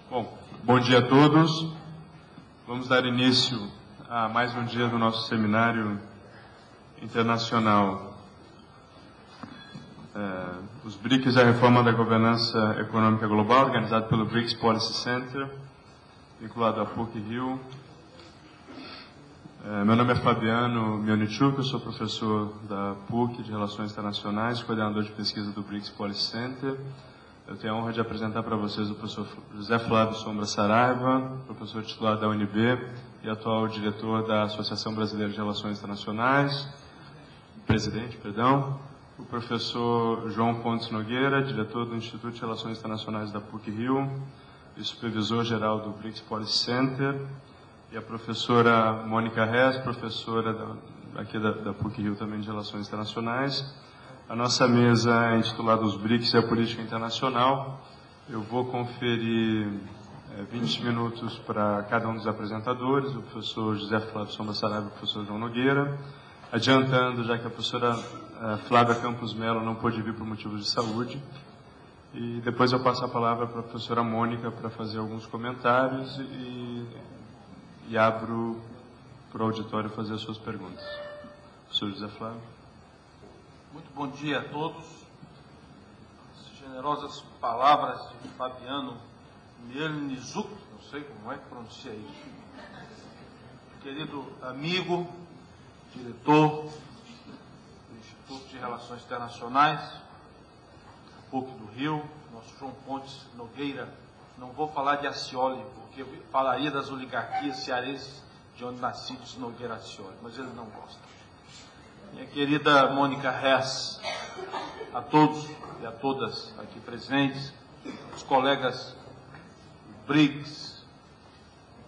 Bom dia a todos. Vamos dar início a mais um dia do nosso seminário internacional. Os BRICS e a reforma da governança econômica global, organizado pelo BRICS Policy Center, vinculado à PUC-Rio. Meu nome é Fabiano Mionichuk, eu sou professor da PUC de Relações Internacionais, coordenador de pesquisa do BRICS Policy Center. Eu tenho a honra de apresentar para vocês o professor José Flávio Sombra Saraiva, professor titular da UNB e atual diretor da Associação Brasileira de Relações Internacionais, o professor João Pontes Nogueira, diretor do Instituto de Relações Internacionais da PUC-Rio e supervisor-geral do BRICS Policy Center, e a professora Mônica Hess, professora aqui da PUC-Rio também de Relações Internacionais. A nossa mesa é intitulada Os BRICS e a Política Internacional. Eu vou conferir 20 minutos para cada um dos apresentadores, o professor José Flávio Sombra Saraiva e o professor João Nogueira. Adiantando, já que a professora Flávia Campos Melo não pôde vir por motivos de saúde. E depois eu passo a palavra para a professora Mônica para fazer alguns comentários e abro para o auditório fazer as suas perguntas. Professor José Flávio. Muito bom dia a todos. As generosas palavras de Fabiano Mionichuk, não sei como é que pronuncia isso. Querido amigo, diretor do Instituto de Relações Internacionais, PUC do Rio, nosso João Pontes Nogueira. Não vou falar de Ascioli, porque eu falaria das oligarquias cearenses de onde nasci, de Nogueira Ascioli, mas ele não gosta. Minha querida Mônica Hess, a todos e a todas aqui presentes, os colegas do BRICS,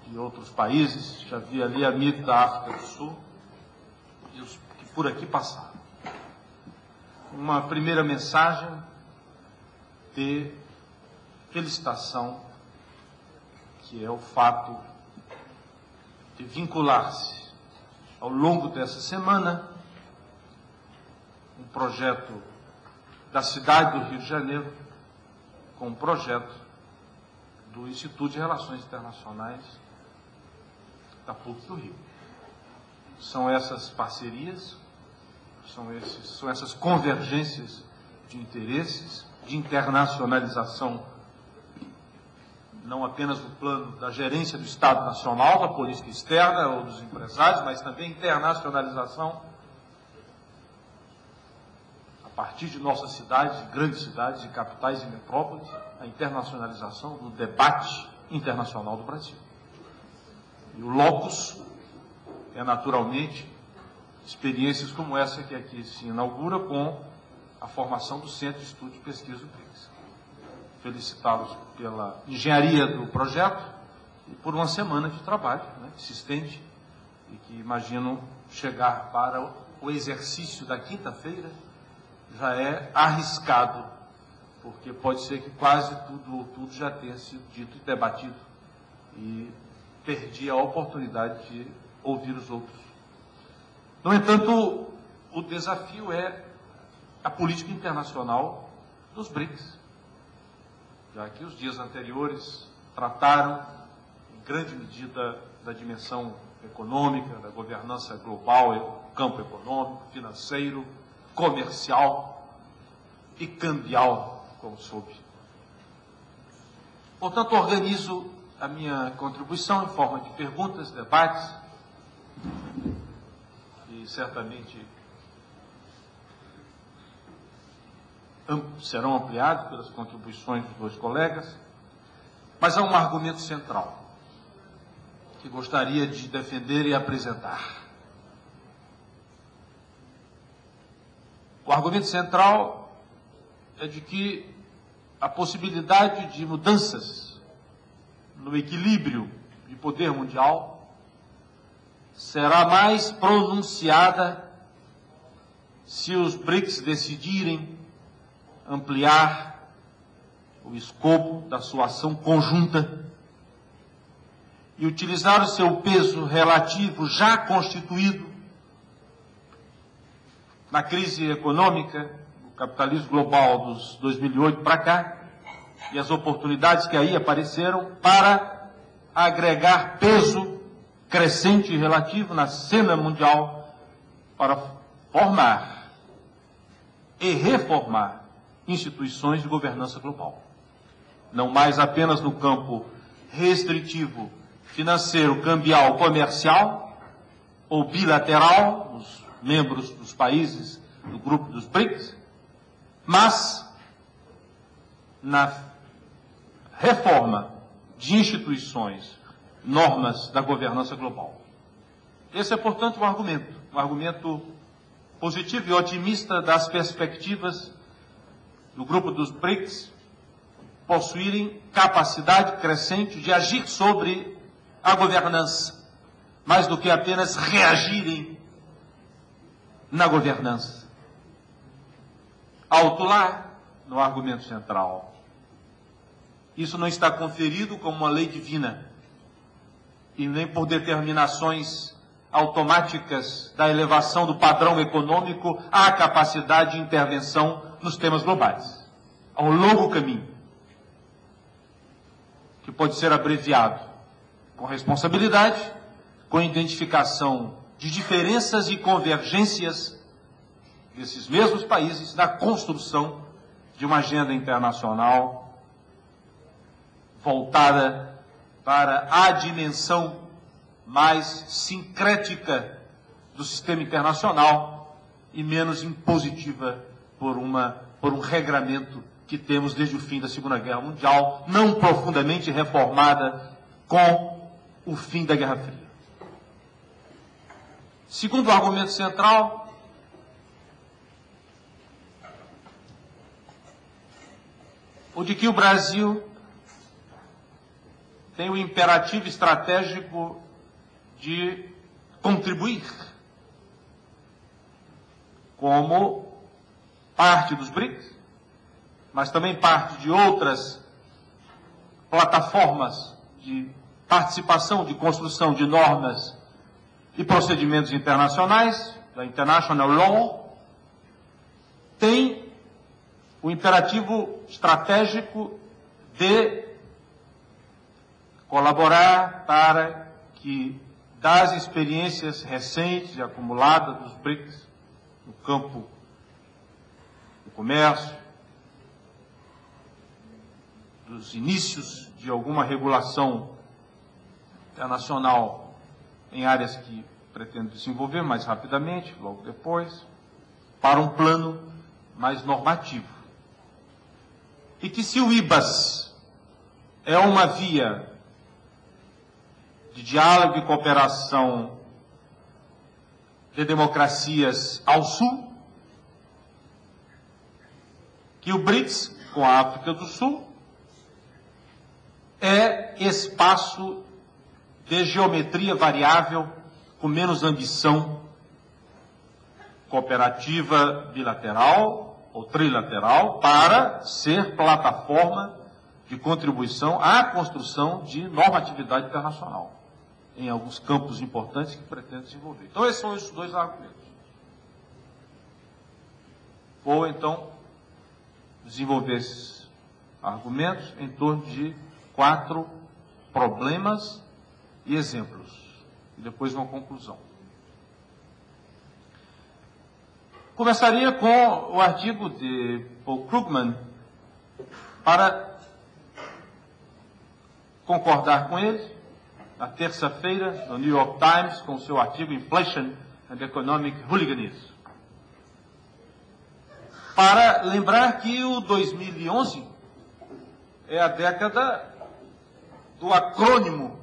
de outros países, já vi ali amigos da África do Sul, e os que por aqui passaram. Uma primeira mensagem de felicitação, que é o fato de vincular-se ao longo dessa semana um projeto da cidade do Rio de Janeiro com um projeto do Instituto de Relações Internacionais da PUC do Rio. São essas parcerias, são essas convergências de interesses, de internacionalização, não apenas no plano da gerência do Estado Nacional, da política externa ou dos empresários, mas também internacionalização a partir de nossas cidades, de grandes cidades, de capitais e metrópoles, a internacionalização do debate internacional do Brasil. E o locus é, naturalmente, experiências como essa que aqui se inaugura com a formação do Centro de Estudo e Pesquisa do BRICS. Felicitá-los pela engenharia do projeto e por uma semana de trabalho, que se estende e que imagino chegar para o exercício da quinta-feira. Já é arriscado, porque pode ser que quase tudo já tenha sido dito e debatido, e perdi a oportunidade de ouvir os outros. No entanto, o desafio é a política internacional dos BRICS, já que os dias anteriores trataram, em grande medida, da dimensão econômica, da governança global, campo econômico, financeiro, comercial e cambial, como soube. Portanto, organizo a minha contribuição em forma de perguntas, debates, que certamente serão ampliados pelas contribuições dos dois colegas, mas há um argumento central que gostaria de defender e apresentar. O argumento central é de que a possibilidade de mudanças no equilíbrio de poder mundial será mais pronunciada se os BRICS decidirem ampliar o escopo da sua ação conjunta e utilizar o seu peso relativo já constituído na crise econômica, do capitalismo global dos 2008 para cá, e as oportunidades que aí apareceram para agregar peso crescente e relativo na cena mundial para formar e reformar instituições de governança global. Não mais apenas no campo restritivo, financeiro, cambial, comercial ou bilateral, os membros dos países do grupo dos BRICS, mas na reforma de instituições, normas da governança global. Esse é, portanto, um argumento positivo e otimista das perspectivas do grupo dos BRICS possuírem capacidade crescente de agir sobre a governança, mais do que apenas reagirem na governança. Alto lá, no argumento central, isso não está conferido como uma lei divina e nem por determinações automáticas da elevação do padrão econômico à capacidade de intervenção nos temas globais. Há um longo caminho que pode ser abreviado com responsabilidade, com identificação de diferenças e convergências desses mesmos países na construção de uma agenda internacional voltada para a dimensão mais sincrética do sistema internacional e menos impositiva por um regramento que temos desde o fim da Segunda Guerra Mundial, não profundamente reformada com o fim da Guerra Fria. Segundo argumento central, o de que o Brasil tem o imperativo estratégico de contribuir como parte dos BRICS, mas também parte de outras plataformas de participação, de construção de normas e procedimentos internacionais, da International Law, tem o imperativo estratégico de colaborar para que, das experiências recentes e acumuladas dos BRICS, no campo do comércio, dos inícios de alguma regulação internacional em áreas que pretendo desenvolver mais rapidamente, logo depois, para um plano mais normativo. E que se o IBAS é uma via de diálogo e cooperação de democracias ao sul, que o BRICS, com a África do Sul, é espaço de geometria variável, com menos ambição cooperativa bilateral ou trilateral, para ser plataforma de contribuição à construção de normatividade internacional, em alguns campos importantes que pretende desenvolver. Então, esses são os dois argumentos. Vou, então, desenvolver esses argumentos em torno de 4 problemas e exemplos, e depois uma conclusão. Começaria com o artigo de Paul Krugman, para concordar com ele, na terça-feira, no New York Times, com o seu artigo Inflation and Economic Hooliganism. Para lembrar que o 2011 é a década do acrônimo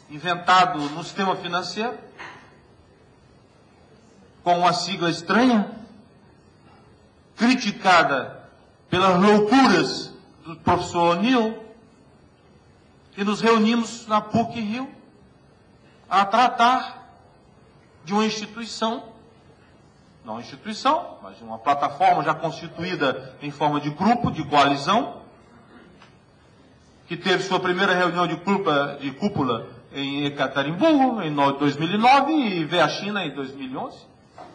inventado no sistema financeiro, com uma sigla estranha, criticada pelas loucuras do professor O'Neill, e nos reunimos na PUC-Rio a tratar de uma instituição, não instituição, mas uma plataforma já constituída em forma de grupo, de coalizão, que teve sua primeira reunião de cúpula em Ekaterimburgo, em 2009, e veio à China em 2011.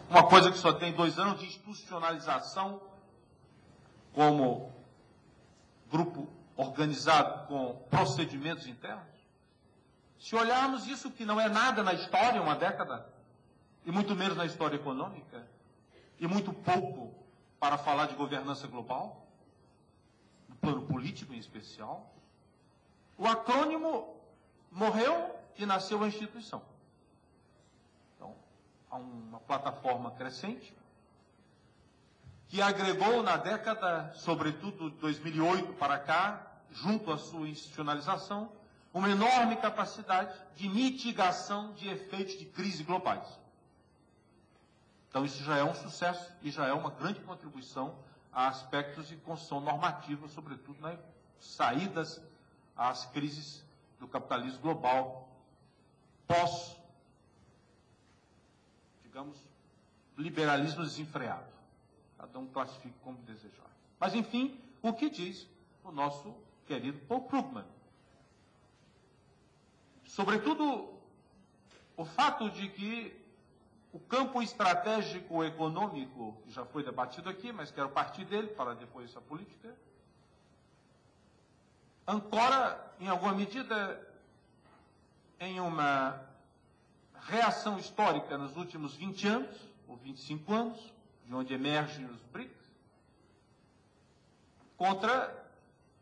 Uma coisa que só tem 2 anos de institucionalização como grupo organizado com procedimentos internos. Se olharmos isso, que não é nada na história, uma década, e muito menos na história econômica, e muito pouco para falar de governança global, no plano político em especial, o acrônimo morreu e nasceu a instituição. Então, há uma plataforma crescente que agregou na década, sobretudo de 2008 para cá, junto à sua institucionalização, uma enorme capacidade de mitigação de efeitos de crise globais. Então, isso já é um sucesso e já é uma grande contribuição a aspectos de construção normativa, sobretudo nas saídas às crises do capitalismo global, pós, digamos, liberalismo desenfreado. Cada um classifica como desejar. Mas, enfim, o que diz o nosso querido Paul Krugman? Sobretudo, o fato de que o campo estratégico econômico, que já foi debatido aqui, mas quero partir dele para depois a política, ancora, em alguma medida, em uma reação histórica nos últimos 20 anos, ou 25 anos, de onde emergem os BRICS, contra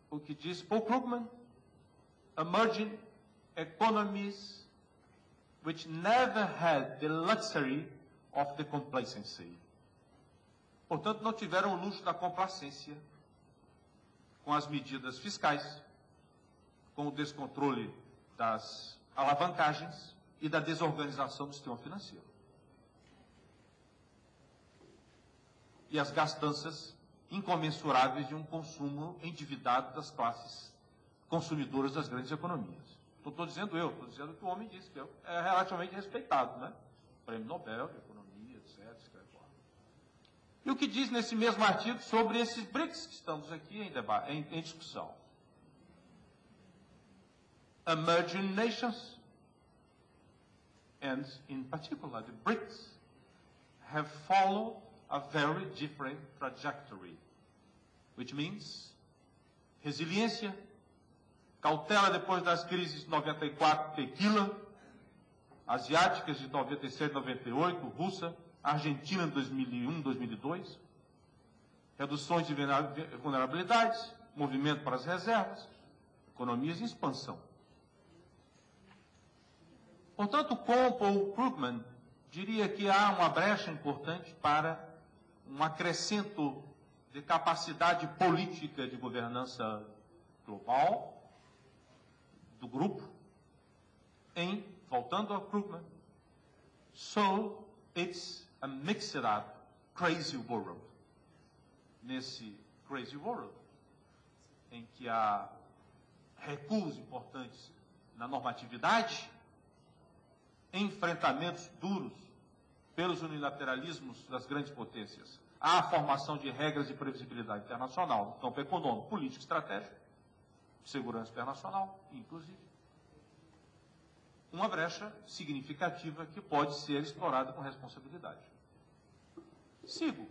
o que diz Paul Krugman, emerging economies which never had the luxury of the complacency. Portanto, não tiveram o luxo da complacência com as medidas fiscais, com o descontrole das alavancagens e da desorganização do sistema financeiro. E as gastanças incomensuráveis de um consumo endividado das classes consumidoras das grandes economias. Não estou dizendo eu, estou dizendo que o homem disse, que é relativamente respeitado, né? Prêmio Nobel de Economia, etc. E o que diz nesse mesmo artigo sobre esses BRICS que estamos aqui em discussão? Emerging nations, and in particular the BRICS, have followed a very different trajectory, which means resiliência, cautela depois das crises de 94, tequila, asiáticas de 97, 98, russa, Argentina de 2001, 2002, reduções de vulnerabilidades, movimento para as reservas, economias em expansão. Portanto, com Paul Krugman, diria que há uma brecha importante para um acrescento de capacidade política de governança global do grupo, voltando a Krugman, so it's a mixed up, crazy world. Nesse crazy world, em que há recuos importantes na normatividade, enfrentamentos duros pelos unilateralismos das grandes potências, há a formação de regras de previsibilidade internacional no campo econômico, político, estratégico, segurança internacional, inclusive. Uma brecha significativa que pode ser explorada com responsabilidade. Sigo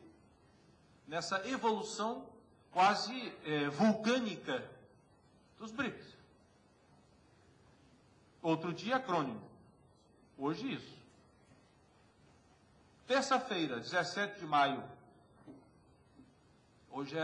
nessa evolução quase vulcânica dos BRICS. Outro dia, acrônimo. Hoje, isso. Terça-feira, 17 de maio. Hoje é